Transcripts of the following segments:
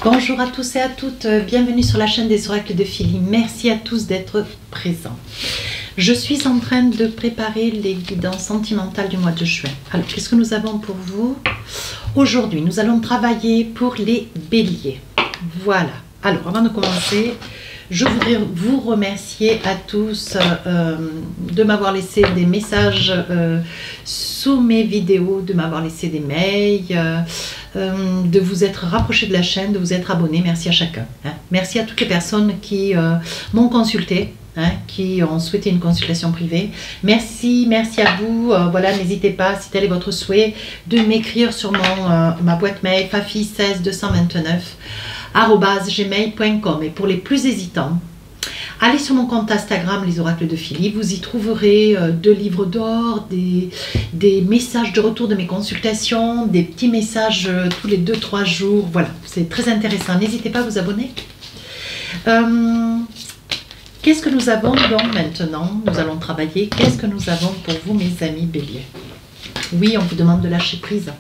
Bonjour à tous et à toutes, bienvenue sur la chaîne des oracles de Philly. Merci à tous d'être présents. Je suis en train de préparer les guidances sentimentales du mois de juin. Alors, qu'est-ce que nous avons pour vous? Aujourd'hui, nous allons travailler pour les béliers. Voilà. Alors, avant de commencer, je voudrais vous remercier à tous de m'avoir laissé des messages sous mes vidéos, de m'avoir laissé des mails, de vous être rapprochés de la chaîne, de vous être abonnés. Merci à chacun. Hein. Merci à toutes les personnes qui m'ont consulté, hein, qui ont souhaité une consultation privée. Merci à vous. Voilà, n'hésitez pas, si tel est votre souhait, de m'écrire sur ma boîte mail fafi16 229 @gmail.com. Et pour les plus hésitants, allez sur mon compte Instagram, les oracles de Philly. Vous y trouverez 2 livres d'or, des messages de retour de mes consultations, des petits messages tous les 2-3 jours. Voilà, c'est très intéressant. N'hésitez pas à vous abonner. Qu'est-ce que nous avons donc maintenant? Nous allons travailler. Qu'est-ce que nous avons pour vous, mes amis béliers? Oui, on vous demande de lâcher prise.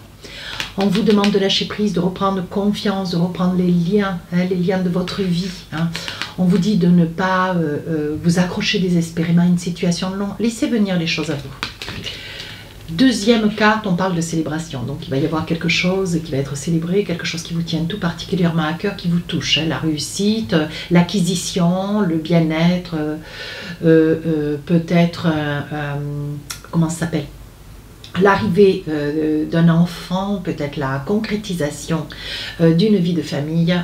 On vous demande de lâcher prise, de reprendre confiance, de reprendre les liens, hein, les liens de votre vie. Hein. On vous dit de ne pas vous accrocher désespérément à une situation longue. Laissez venir les choses à vous. Deuxième carte, on parle de célébration. Donc il va y avoir quelque chose qui va être célébré, quelque chose qui vous tient tout particulièrement à cœur, qui vous touche. Hein, la réussite, l'acquisition, le bien-être, peut-être, comment ça s'appelle ? L'arrivée d'un enfant, peut-être la concrétisation d'une vie de famille.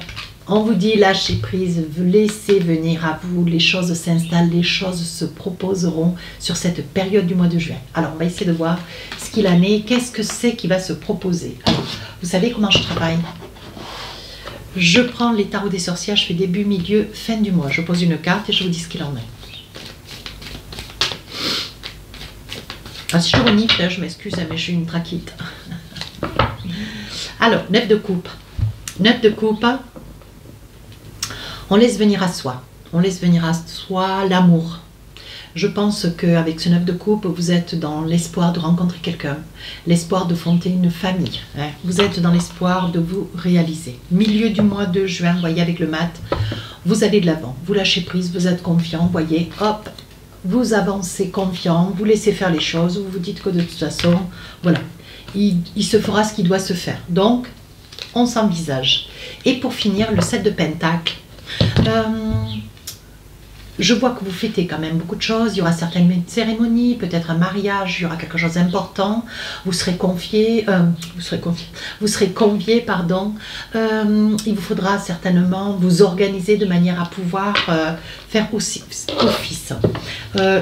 On vous dit lâchez prise, laissez venir à vous, les choses s'installent, les choses se proposeront sur cette période du mois de juin. Alors on va essayer de voir ce qu'il en est, qu'est-ce que c'est qui va se proposer. Alors, vous savez comment je travaille? Je prends les tarots des sorcières, je fais début, milieu, fin du mois. Je pose une carte et je vous dis ce qu'il en est. Ah, si je renifle, je m'excuse, mais je suis une traquite. Alors, 9 de coupe. 9 de coupe. On laisse venir à soi. On laisse venir à soi l'amour. Je pense qu'avec ce 9 de coupe, vous êtes dans l'espoir de rencontrer quelqu'un, l'espoir de fonder une famille. Hein. Vous êtes dans l'espoir de vous réaliser. Milieu du mois de juin, vous voyez, avec le mat, vous allez de l'avant. Vous lâchez prise, vous êtes confiant, vous voyez, hop, vous avancez confiant, vous laissez faire les choses, vous vous dites que de toute façon, voilà, il se fera ce qui doit se faire. Donc, on s'envisage. Et pour finir, le 7 de Pentacle. Je vois que vous fêtez quand même beaucoup de choses. Il y aura certaines cérémonies, peut-être un mariage, il y aura quelque chose d'important. Vous serez convié, pardon. Il vous faudra certainement vous organiser de manière à pouvoir faire aussi office.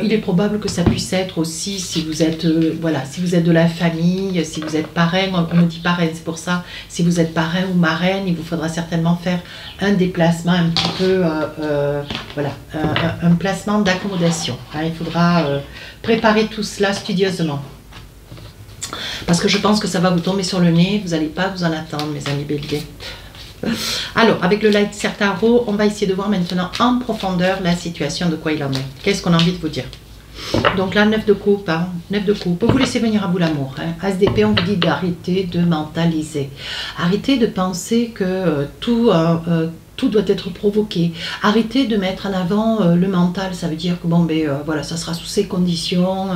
Il est probable que ça puisse être aussi si vous êtes, voilà, si vous êtes de la famille, si vous êtes parrain, on me dit parrain, c'est pour ça. Si vous êtes parrain ou marraine, il vous faudra certainement faire un déplacement un petit peu, voilà, un placement d'accommodation. Hein, il faudra préparer tout cela studieusement. Parce que je pense que ça va vous tomber sur le nez, vous n'allez pas vous en attendre, mes amis béliers. Alors, avec le Light Tarot, on va essayer de voir maintenant en profondeur la situation, de quoi il en est. Qu'est-ce qu'on a envie de vous dire? Donc là, 9 de coupe, hein, 9 de coupe, vous laissez venir à vous l'amour. Hein. As d'épée, on vous dit d'arrêter de mentaliser. Arrêtez de penser que tout doit être provoqué. Arrêtez de mettre en avant le mental. Ça veut dire que bon, ben, voilà, ça sera sous ces conditions,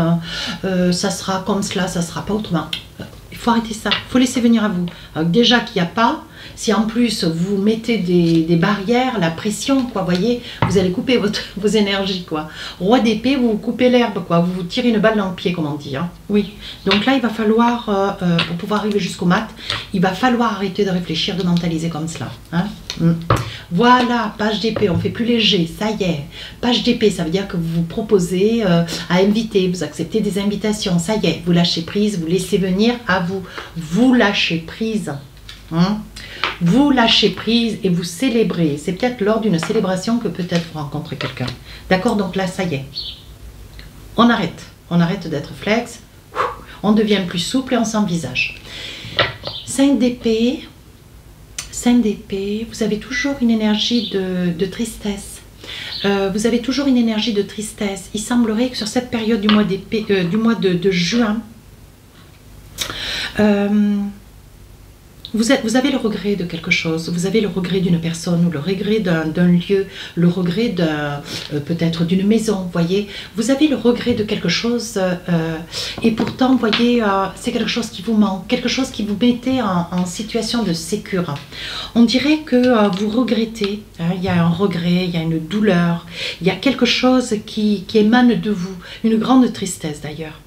ça sera comme cela, ça sera pas autrement. Il faut arrêter ça. Il faut laisser venir à vous. Alors, déjà qu'il n'y a pas, si en plus vous mettez des barrières, la pression, quoi, voyez, vous allez couper vos énergies, quoi. Roi d'épée, vous coupez l'herbe, quoi. Vous vous tirez une balle dans le pied, comme on dit. Hein. Oui. Donc là, il va falloir, pour pouvoir arriver jusqu'au mat, il va falloir arrêter de réfléchir, de mentaliser comme cela. Hein. Voilà, page d'épée, on fait plus léger, ça y est. Page d'épée, ça veut dire que vous vous proposez à inviter, vous acceptez des invitations, ça y est, vous lâchez prise, vous laissez venir à vous. Vous lâchez prise. Hein? Vous lâchez prise et vous célébrez. C'est peut-être lors d'une célébration que peut-être vous rencontrez quelqu'un. D'accord, donc là, ça y est. On arrête. On arrête d'être flex. On devient plus souple et on s'envisage. 5 d'épée. 5 d'épée. Vous avez toujours une énergie de tristesse. Vous avez toujours une énergie de tristesse. Il semblerait que sur cette période du mois d'épée, du mois de juin, Vous avez le regret de quelque chose, vous avez le regret d'une personne ou le regret d'un lieu, le regret peut-être d'une maison, voyez. Vous avez le regret de quelque chose et pourtant, voyez, c'est quelque chose qui vous manque, quelque chose qui vous mettait en situation de sécurité. On dirait que vous regrettez, hein, il y a un regret, il y a une douleur, il y a quelque chose qui émane de vous, une grande tristesse d'ailleurs.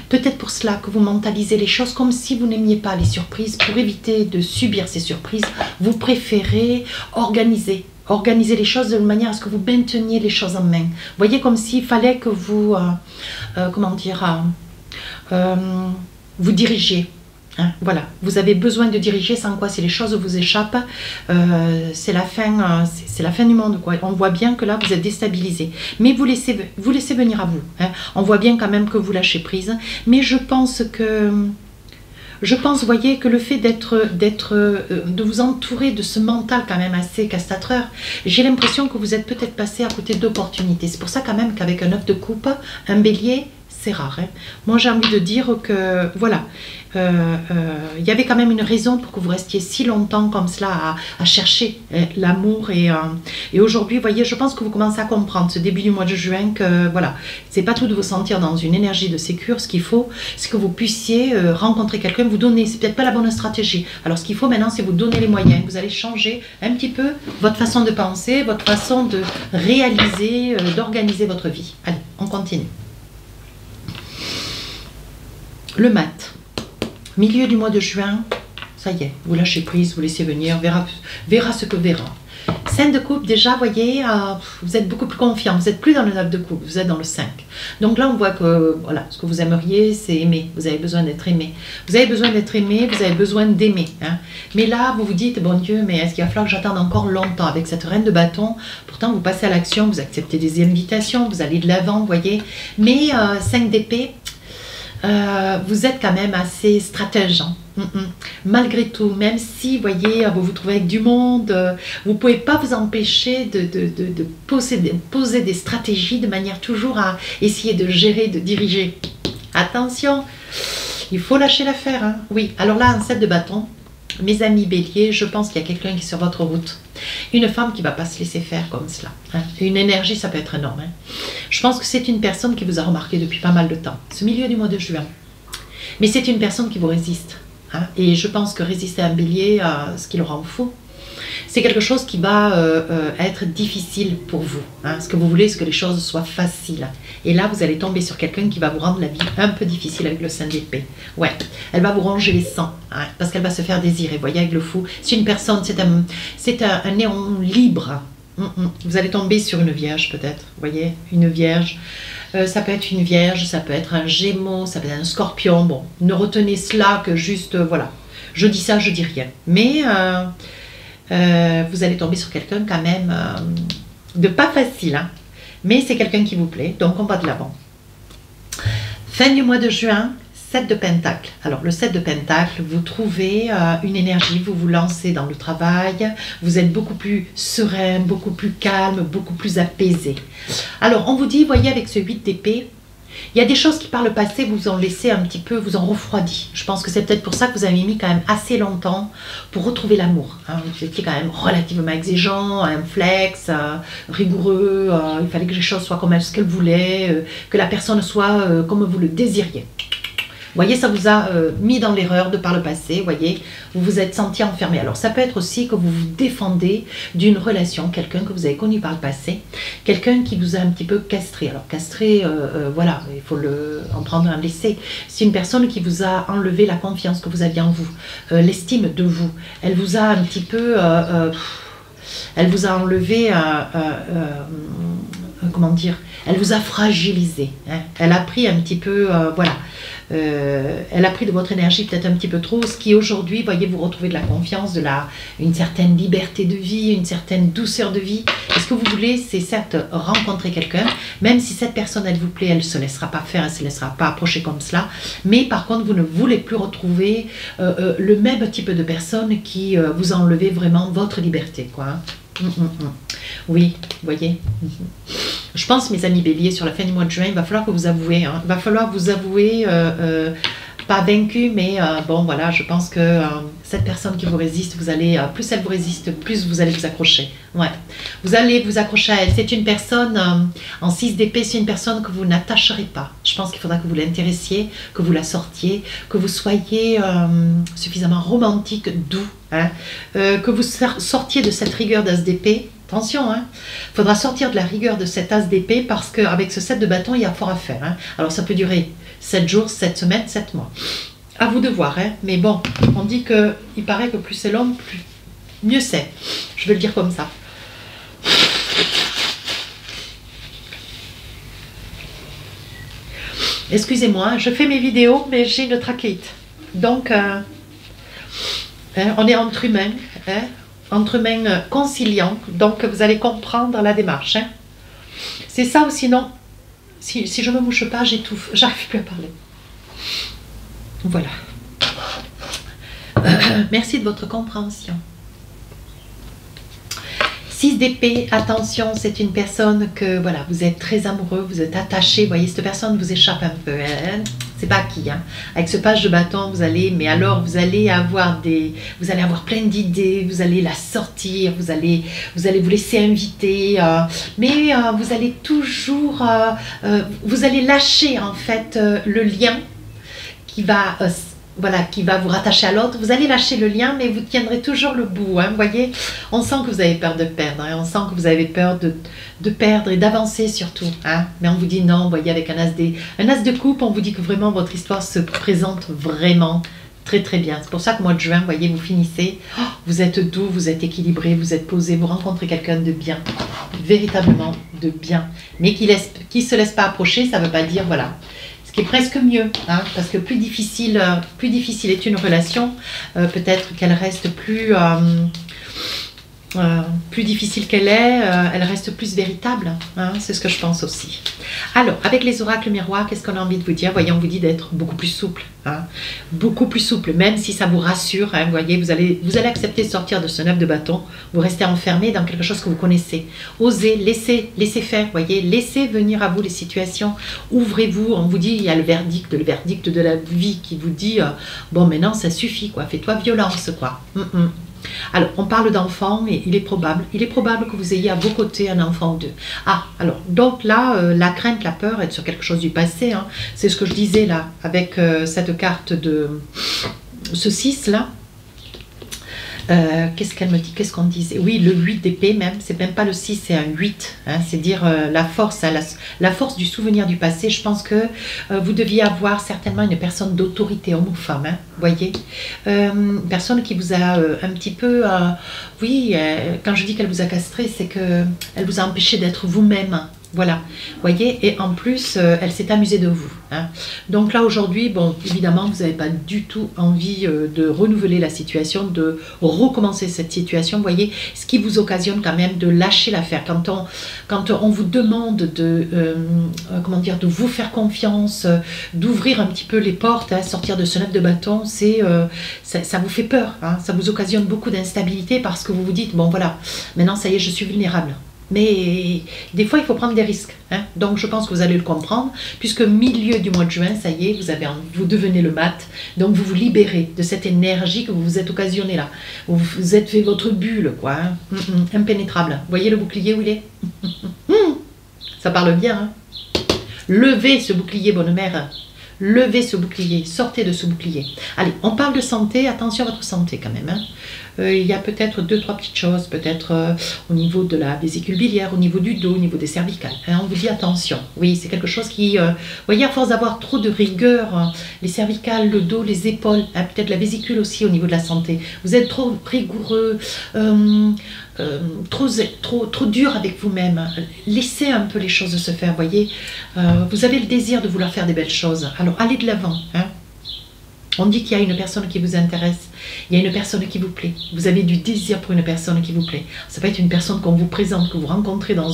Peut-être pour cela que vous mentalisez les choses comme si vous n'aimiez pas les surprises. Pour éviter de subir ces surprises, vous préférez organiser les choses de manière à ce que vous mainteniez les choses en main. Vous voyez, comme s'il fallait que vous, comment dire, vous dirigiez. Hein, voilà, vous avez besoin de diriger, sans quoi si les choses vous échappent, c'est la fin du monde, quoi. On voit bien que là vous êtes déstabilisé, mais vous laissez venir à vous, hein. On voit bien quand même que vous lâchez prise, mais je pense, voyez, que le fait de vous entourer de ce mental quand même assez castrateur, j'ai l'impression que vous êtes peut-être passé à côté d'opportunités. C'est pour ça quand même qu'avec un 9 de coupe, un bélier, c'est rare, hein. Moi j'ai envie de dire que voilà, il y avait quand même une raison pour que vous restiez si longtemps comme cela à chercher l'amour et aujourd'hui, vous voyez, je pense que vous commencez à comprendre ce début du mois de juin que voilà, c'est pas tout de vous sentir dans une énergie de sécurité. Ce qu'il faut, c'est que vous puissiez rencontrer quelqu'un, vous donner, c'est peut-être pas la bonne stratégie. Alors ce qu'il faut maintenant, c'est vous donner les moyens. Vous allez changer un petit peu votre façon de penser, votre façon de réaliser, d'organiser votre vie. Allez, on continue. Le mat. Milieu du mois de juin, ça y est, vous lâchez prise, vous laissez venir, verra ce que verra. 5 de coupe, déjà, voyez, vous êtes beaucoup plus confiant, vous n'êtes plus dans le 9 de coupe, vous êtes dans le 5. Donc là, on voit que, voilà, ce que vous aimeriez, c'est aimer, vous avez besoin d'être aimé. Vous avez besoin d'être aimé, vous avez besoin d'aimer. Hein. Mais là, vous vous dites, bon Dieu, mais est-ce qu'il va falloir que j'attende encore longtemps avec cette reine de bâton? Pourtant, vous passez à l'action, vous acceptez des invitations, vous allez de l'avant, vous voyez. Mais 5 d'épée, vous êtes quand même assez stratège, hein. Malgré tout, même si, voyez, vous vous trouvez avec du monde, vous ne pouvez pas vous empêcher de poser des stratégies de manière toujours à essayer de gérer, de diriger. Attention, il faut lâcher l'affaire, hein. Oui, alors là, un 7 de bâton, mes amis béliers, je pense qu'il y a quelqu'un qui est sur votre route. Une femme qui ne va pas se laisser faire comme cela. Hein. Une énergie, ça peut être énorme. Hein. Je pense que c'est une personne qui vous a remarqué depuis pas mal de temps. Ce milieu du mois de juin. Mais c'est une personne qui vous résiste. Hein. Et je pense que résister à un bélier, ce qui le rend fou, c'est quelque chose qui va être difficile pour vous. Hein. Ce que vous voulez, c'est que les choses soient faciles. Et là, vous allez tomber sur quelqu'un qui va vous rendre la vie un peu difficile avec le 5 d'épée. Ouais, elle va vous ronger les sangs, hein, parce qu'elle va se faire désirer. Vous voyez, avec le fou, c'est une personne, c'est un néon libre. Vous allez tomber sur une vierge peut-être, vous voyez, une vierge. Ça peut être une vierge, ça peut être un gémeau, ça peut être un scorpion. Bon, ne retenez cela que juste, voilà. Je dis ça, je dis rien. Mais vous allez tomber sur quelqu'un quand même de pas facile, hein. Mais c'est quelqu'un qui vous plaît, donc on va de l'avant. Fin du mois de juin, 7 de Pentacle. Alors le 7 de Pentacle, vous trouvez une énergie, vous vous lancez dans le travail, vous êtes beaucoup plus serein, beaucoup plus calme, beaucoup plus apaisé. Alors on vous dit, voyez, avec ce 8 d'épée, il y a des choses qui par le passé vous ont laissé un petit peu, vous ont refroidi. Je pense que c'est peut-être pour ça que vous avez mis quand même assez longtemps pour retrouver l'amour. Hein. Vous étiez quand même relativement exigeant, un flex, rigoureux, il fallait que les choses soient comme ce qu'elle voulait, que la personne soit comme vous le désiriez. Vous voyez, ça vous a mis dans l'erreur de par le passé, vous voyez, vous vous êtes senti enfermé. Alors ça peut être aussi que vous vous défendez d'une relation, quelqu'un que vous avez connu par le passé, quelqu'un qui vous a un petit peu castré. Alors castré, voilà, il faut en prendre un laisser. C'est une personne qui vous a enlevé la confiance que vous aviez en vous, l'estime de vous. Elle vous a un petit peu, elle vous a enlevé, comment dire, elle vous a fragilisé. Hein. Elle a pris un petit peu, voilà. Elle a pris de votre énergie peut-être un petit peu trop, ce qui aujourd'hui, voyez, vous retrouvez de la confiance, une certaine liberté de vie, une certaine douceur de vie. Et ce que vous voulez, c'est certes rencontrer quelqu'un, même si cette personne, elle vous plaît, elle ne se laissera pas faire, elle ne se laissera pas approcher comme cela. Mais par contre, vous ne voulez plus retrouver le même type de personne qui vous a enlevé vraiment votre liberté, quoi. Oui, vous voyez. Je pense, mes amis béliers, sur la fin du mois de juin, il va falloir que vous avouez. Hein, il va falloir vous avouer, pas vaincu, mais bon, voilà, je pense que cette personne qui vous résiste, vous allez, plus elle vous résiste, plus vous allez vous accrocher. Ouais. Vous allez vous accrocher à elle. C'est une personne, en 6 d'épée, c'est une personne que vous n'attacherez pas. Je pense qu'il faudra que vous l'intéressiez, que vous la sortiez, que vous soyez suffisamment romantique, doux, hein, que vous sortiez de cette rigueur d'as d'épée. Attention, il faudra sortir de la rigueur de cet as d'épée parce qu'avec ce 7 de bâton, il y a fort à faire. Hein. Alors ça peut durer 7 jours, 7 semaines, 7 mois. À vous de voir, hein. Mais bon, on dit qu'il paraît que plus c'est long, mieux c'est. Je vais le dire comme ça. Excusez-moi, je fais mes vidéos, mais j'ai une trachéite. Donc, on est entre humains, hein, entre humains conciliants, donc vous allez comprendre la démarche. Hein. C'est ça ou sinon, si je ne me mouche pas, j'étouffe, j'arrive plus à parler. Voilà. Merci de votre compréhension. 6 d'épée, attention, c'est une personne que, voilà, vous êtes très amoureux, vous êtes attaché, vous voyez, cette personne vous échappe un peu, hein, c'est pas qui, hein. Avec ce page de bâton, vous allez, mais alors, vous allez avoir plein d'idées, vous allez la sortir, vous allez vous laisser inviter, mais vous allez toujours, vous allez lâcher, en fait, le lien qui va... voilà, qui va vous rattacher à l'autre. Vous allez lâcher le lien, mais vous tiendrez toujours le bout. Hein, vous voyez, on sent que vous avez peur de perdre. Hein, on sent que vous avez peur de perdre et d'avancer surtout. Hein, mais on vous dit non, vous voyez, avec un as de coupe, on vous dit que vraiment votre histoire se présente vraiment très très bien. C'est pour ça que mois de juin, vous voyez, vous finissez. Oh, vous êtes doux, vous êtes équilibré, vous êtes posé, vous rencontrez quelqu'un de bien. Véritablement de bien. Mais qui ne se laisse pas approcher, ça ne veut pas dire, voilà... Ce qui est presque mieux, hein, parce que plus difficile est une relation, peut-être qu'elle reste plus difficile qu'elle est, elle reste plus véritable, hein, c'est ce que je pense aussi. Alors, avec les oracles miroirs, qu'est-ce qu'on a envie de vous dire? Voyez, on vous dit d'être beaucoup plus souple, hein, beaucoup plus souple, même si ça vous rassure, hein, voyez, vous allez accepter de sortir de ce 9 de bâton, vous restez enfermé dans quelque chose que vous connaissez. Osez, laissez faire, voyez, laissez venir à vous les situations, ouvrez-vous, on vous dit, il y a le verdict de la vie qui vous dit, bon, maintenant ça suffit, quoi, fais-toi violence, quoi. Alors, on parle d'enfants et il est probable que vous ayez à vos côtés un enfant ou deux. Ah, alors, donc là, la crainte, la peur, être sur quelque chose du passé, hein, c'est ce que je disais là, avec cette carte de ce 6 là. Qu'est-ce qu'elle me dit? Qu'est-ce qu'on disait? Oui, le 8 d'épée même, c'est même pas le 6, c'est un 8. Hein, c'est dire la force, hein, la force du souvenir du passé. Je pense que vous deviez avoir certainement une personne d'autorité, homme ou femme, hein, voyez. Une personne qui vous a un petit peu... oui, quand je dis qu'elle vous a castré, c'est qu'elle vous a empêché d'être vous-même. Voilà, voyez, et en plus, elle s'est amusée de vous. Hein. Donc là, aujourd'hui, bon, évidemment, vous n'avez pas du tout envie de renouveler la situation, de recommencer cette situation, voyez, ce qui vous occasionne quand même de lâcher l'affaire. Quand on vous demande de, comment dire, de vous faire confiance, d'ouvrir un petit peu les portes, hein, sortir de ce 9 de bâton, ça vous fait peur, hein, ça vous occasionne beaucoup d'instabilité parce que vous vous dites, bon voilà, maintenant ça y est, je suis vulnérable. Mais des fois, il faut prendre des risques. Hein. Donc, je pense que vous allez le comprendre, puisque milieu du mois de juin, ça y est, vous devenez le mat. Donc, vous vous libérez de cette énergie que vous vous êtes occasionné là. Vous vous êtes fait votre bulle, quoi. Hein. Impénétrable. Vous voyez le bouclier où il est? Ça parle bien. Hein. Levez ce bouclier, bonne mère. Levez ce bouclier. Sortez de ce bouclier. Allez, on parle de santé. Attention à votre santé quand même. Hein. Il y a peut-être 2-3 petites choses, peut-être au niveau de la vésicule biliaire, au niveau du dos, au niveau des cervicales. Hein, on vous dit attention. Oui, c'est quelque chose qui... vous voyez, à force d'avoir trop de rigueur, les cervicales, le dos, les épaules, hein, peut-être la vésicule aussi au niveau de la santé. Vous êtes trop rigoureux, trop dur avec vous-même. Laissez un peu les choses se faire, voyez. Vous avez le désir de vouloir faire des belles choses. Alors, allez de l'avant, hein. On dit qu'il y a une personne qui vous intéresse, il y a une personne qui vous plaît. Vous avez du désir pour une personne qui vous plaît. Ça peut être une personne qu'on vous présente, que vous rencontrez dans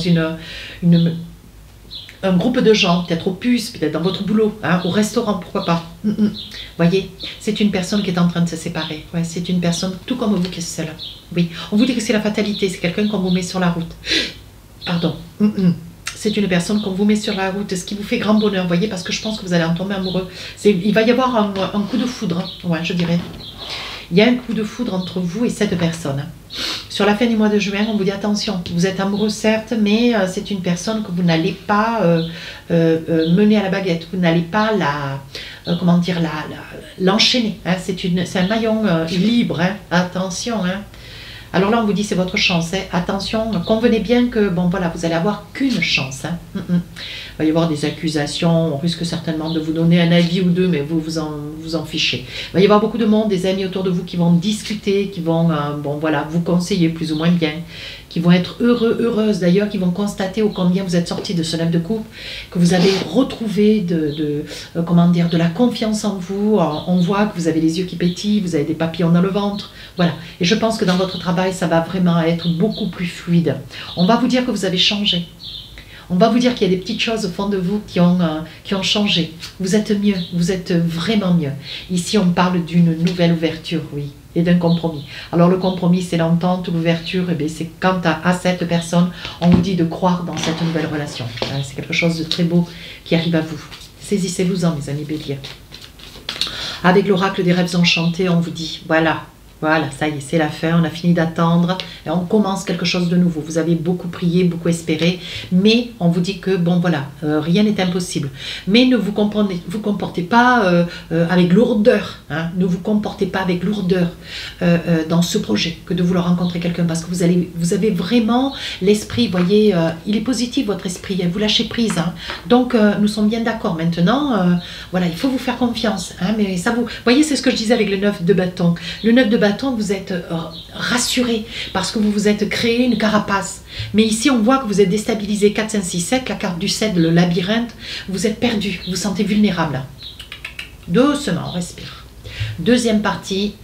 un groupe de gens, peut-être au puce, peut-être dans votre boulot, hein, au restaurant, pourquoi pas. Voyez, c'est une personne qui est en train de se séparer. Ouais, c'est une personne, tout comme vous, qui est seule. Oui, on vous dit que c'est la fatalité, c'est quelqu'un qu'on vous met sur la route. Pardon. C'est une personne qu'on vous met sur la route, ce qui vous fait grand bonheur, vous voyez, parce que je pense que vous allez en tomber amoureux. Il va y avoir un coup de foudre, hein, ouais, je dirais. Il y a un coup de foudre entre vous et cette personne. Sur la fin du mois de juin, on vous dit attention, vous êtes amoureux certes, mais c'est une personne que vous n'allez pas mener à la baguette, vous n'allez pas comment dire, l'enchaîner. Hein. C'est un maillon libre, hein. Attention. Hein. Alors là, on vous dit c'est votre chance. Hein. Attention, convenez bien que bon voilà, vous allez avoir qu'une chance. Hein. Il va y avoir des accusations, on risque certainement de vous donner un avis ou deux, mais vous en fichez. Il va y avoir beaucoup de monde, des amis autour de vous qui vont discuter, qui vont bon voilà, vous conseiller plus ou moins bien, qui vont être heureux, heureuses d'ailleurs, qui vont constater au combien vous êtes sorti de ce 9 de coupe, que vous avez retrouvé comment dire, de la confiance en vous. On voit que vous avez les yeux qui pétillent, vous avez des papillons dans le ventre. Voilà. Et je pense que dans votre travail, ça va vraiment être beaucoup plus fluide. On va vous dire que vous avez changé. On va vous dire qu'il y a des petites choses au fond de vous qui ont changé. Vous êtes mieux, vous êtes vraiment mieux. Ici, on parle d'une nouvelle ouverture, oui, et d'un compromis. Alors le compromis, c'est l'entente, l'ouverture, et c'est quant à cette personne, on vous dit de croire dans cette nouvelle relation. C'est quelque chose de très beau qui arrive à vous. Saisissez-vous-en, mes amis béliers. Avec l'oracle des rêves enchantés, on vous dit, voilà, ça y est, c'est la fin, on a fini d'attendre et on commence quelque chose de nouveau. Vous avez beaucoup prié, beaucoup espéré, mais on vous dit que, bon voilà, rien n'est impossible. Mais ne vous comportez pas avec lourdeur, hein, ne vous comportez pas avec lourdeur dans ce projet que de vouloir rencontrer quelqu'un, parce que vous avez vraiment l'esprit, voyez, il est positif votre esprit, hein, vous lâchez prise. Hein. Donc, nous sommes bien d'accord maintenant, voilà, il faut vous faire confiance. Hein, mais ça vous voyez, c'est ce que je disais avec le 9 de bâton. Le 9 de bâton, vous êtes rassuré parce que vous vous êtes créé une carapace. Mais ici, on voit que vous êtes déstabilisé. 4, 5, 6, 7, la carte du 7, le labyrinthe. Vous êtes perdu, vous vous sentez vulnérable. Doucement, on respire. Deuxième partie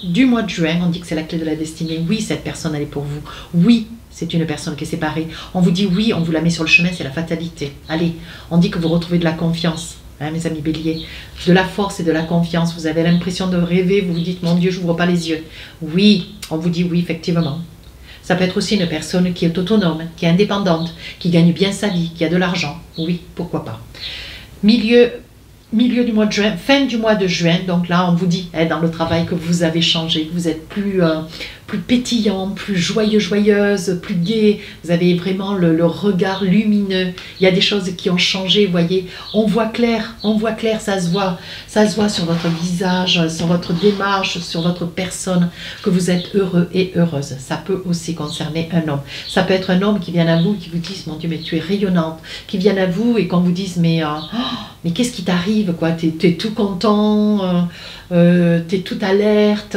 du mois de juin, on dit que c'est la clé de la destinée. Oui, cette personne, elle est pour vous. Oui, c'est une personne qui est séparée. On vous dit oui, on vous la met sur le chemin, c'est la fatalité. Allez, on dit que vous retrouvez de la confiance. Hein, mes amis béliers, de la force et de la confiance, vous avez l'impression de rêver, vous vous dites, mon Dieu, je n'ouvre pas les yeux. Oui, on vous dit oui, effectivement. Ça peut être aussi une personne qui est autonome, qui est indépendante, qui gagne bien sa vie, qui a de l'argent. Oui, pourquoi pas. Milieu du mois de juin, fin du mois de juin, donc là, on vous dit, hein, dans le travail, que vous avez changé, que vous êtes plus pétillant, plus joyeux, joyeuse, plus gai, vous avez vraiment le regard lumineux, il y a des choses qui ont changé, vous voyez, on voit clair, ça se voit sur votre visage, sur votre démarche, sur votre personne, que vous êtes heureux et heureuse. Ça peut aussi concerner un homme, ça peut être un homme qui vient à vous, qui vous dise, mon Dieu, mais tu es rayonnante, qui vient à vous et qu'on vous dise, mais qu'est-ce qui t'arrive, quoi, t'es tout content, t'es tout alerte,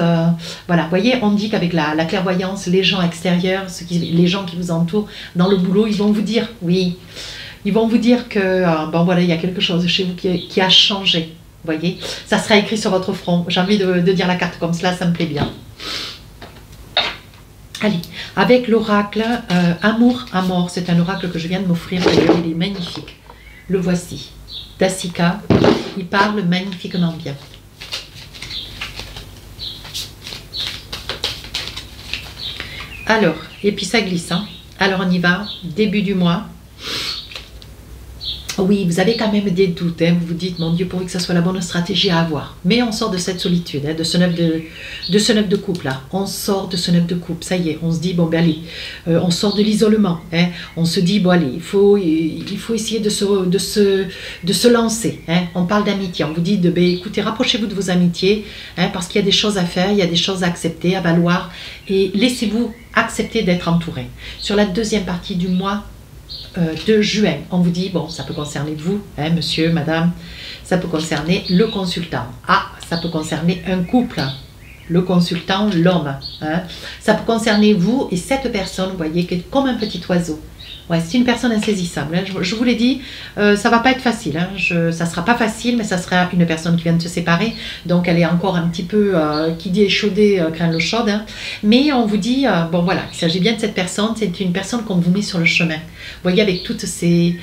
voilà, vous voyez, on dit qu'avec la clairvoyance, les gens extérieurs, les gens qui vous entourent dans le boulot, ils vont vous dire, oui, ils vont vous dire que, bon voilà, il y a quelque chose chez vous qui a changé, vous voyez, ça sera écrit sur votre front, j'ai envie de dire la carte comme cela, ça me plaît bien. Allez, avec l'oracle Amour à mort, c'est un oracle que je viens de m'offrir, il est magnifique, le voici, Dassika, il parle magnifiquement bien. Alors, et puis ça glisse, hein. Alors on y va, début du mois. Oui, vous avez quand même des doutes, hein. Vous vous dites, mon Dieu, pourvu que ça soit la bonne stratégie à avoir. Mais on sort de cette solitude, hein, de ce 9 de coupe là. On sort de ce 9 de coupe, ça y est, on se dit, bon ben allez, on sort de l'isolement. Hein. On se dit, bon allez, il faut essayer de se lancer. Hein. On parle d'amitié, on vous dit, ben, écoutez, rapprochez-vous de vos amitiés, hein, parce qu'il y a des choses à faire, il y a des choses à accepter, à valoir, et laissez-vous accepter d'être entouré. Sur la deuxième partie du mois de juin, on vous dit, bon, ça peut concerner vous, hein, monsieur, madame, ça peut concerner le consultant, ça peut concerner un couple, le consultant, l'homme, hein. Ça peut concerner vous et cette personne, vous voyez, qui est comme un petit oiseau. Ouais, c'est une personne insaisissable, hein. Je vous l'ai dit, ça va pas être facile, hein. Ça sera pas facile, mais ça sera une personne qui vient de se séparer, donc elle est encore un petit peu, qui dit échaudée, craint l'eau chaude, hein. Mais on vous dit, bon voilà, il s'agit bien de cette personne, c'est une personne qu'on vous met sur le chemin. Vous voyez, avec toutes ces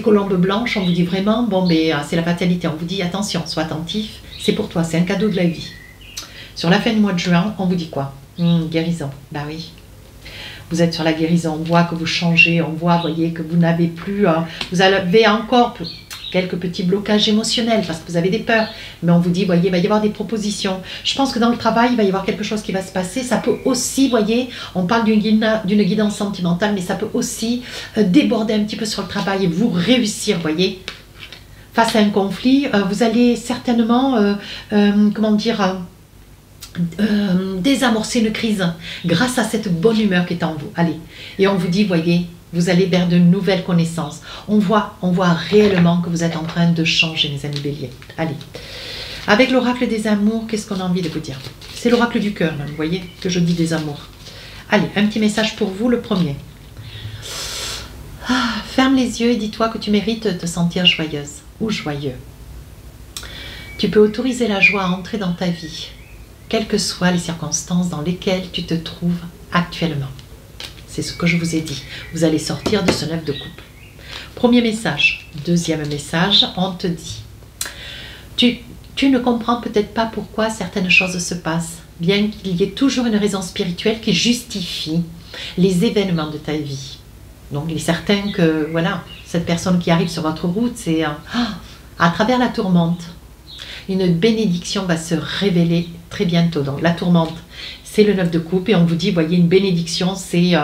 colombes blanches, on vous dit vraiment, bon, mais c'est la fatalité, on vous dit, attention, sois attentif, c'est pour toi, c'est un cadeau de la vie. Sur la fin du mois de juin, on vous dit quoi? Guérison, bah oui. Vous êtes sur la guérison, on voit que vous changez, on voit, voyez, que vous n'avez plus, vous avez encore, quelques petits blocages émotionnels parce que vous avez des peurs. Mais on vous dit, voyez, il va y avoir des propositions. Je pense que dans le travail, il va y avoir quelque chose qui va se passer. Ça peut aussi, voyez, on parle d'une guidance sentimentale, mais ça peut aussi déborder un petit peu sur le travail et vous réussir, voyez. Face à un conflit, vous allez certainement, comment dire, désamorcer une crise grâce à cette bonne humeur qui est en vous. Allez, et on vous dit, voyez, vous allez vers de nouvelles connaissances. On voit réellement que vous êtes en train de changer, mes amis béliers. Allez, avec l'oracle des amours, qu'est-ce qu'on a envie de vous dire? C'est l'oracle du cœur, même, vous voyez, que je dis des amours. Allez, un petit message pour vous, le premier. Ferme les yeux et dis-toi que tu mérites de te sentir joyeuse ou joyeux. Tu peux autoriser la joie à entrer dans ta vie, quelles que soient les circonstances dans lesquelles tu te trouves actuellement. C'est ce que je vous ai dit. Vous allez sortir de ce 9 de coupe. Premier message. Deuxième message, on te dit. Tu ne comprends peut-être pas pourquoi certaines choses se passent, bien qu'il y ait toujours une raison spirituelle qui justifie les événements de ta vie. Donc il est certain que, voilà, cette personne qui arrive sur votre route, c'est à travers la tourmente. Une bénédiction va se révéler très bientôt. Donc la tourmente, c'est le 9 de coupe et on vous dit, voyez, une bénédiction, c'est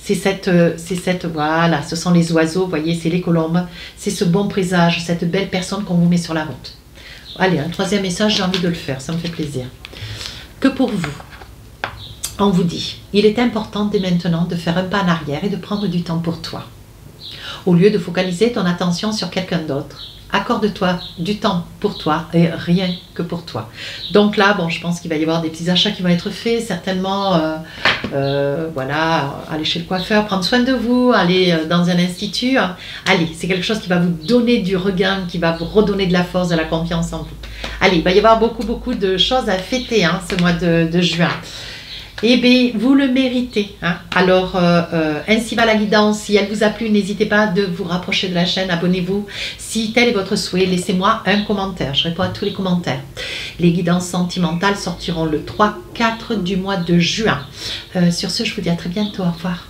cette, voilà, ce sont les oiseaux, voyez, c'est les colombes, c'est ce bon présage, cette belle personne qu'on vous met sur la route. Allez, un troisième message, j'ai envie de le faire, ça me fait plaisir. Que pour vous, on vous dit, il est important dès maintenant de faire un pas en arrière et de prendre du temps pour toi. Au lieu de focaliser ton attention sur quelqu'un d'autre, accorde-toi du temps pour toi et rien que pour toi. Donc là, bon, je pense qu'il va y avoir des petits achats qui vont être faits, certainement, voilà, aller chez le coiffeur, prendre soin de vous, aller dans un institut. Allez, c'est quelque chose qui va vous donner du regain, qui va vous redonner de la force, de la confiance en vous. Allez, il va y avoir beaucoup de choses à fêter ce mois de juin. Eh bien, vous le méritez. Alors, ainsi va la guidance. Si elle vous a plu, n'hésitez pas de vous rapprocher de la chaîne. Abonnez-vous. Si tel est votre souhait, laissez-moi un commentaire. Je réponds à tous les commentaires. Les guidances sentimentales sortiront le 3-4 du mois de juin. Sur ce, je vous dis à très bientôt. Au revoir.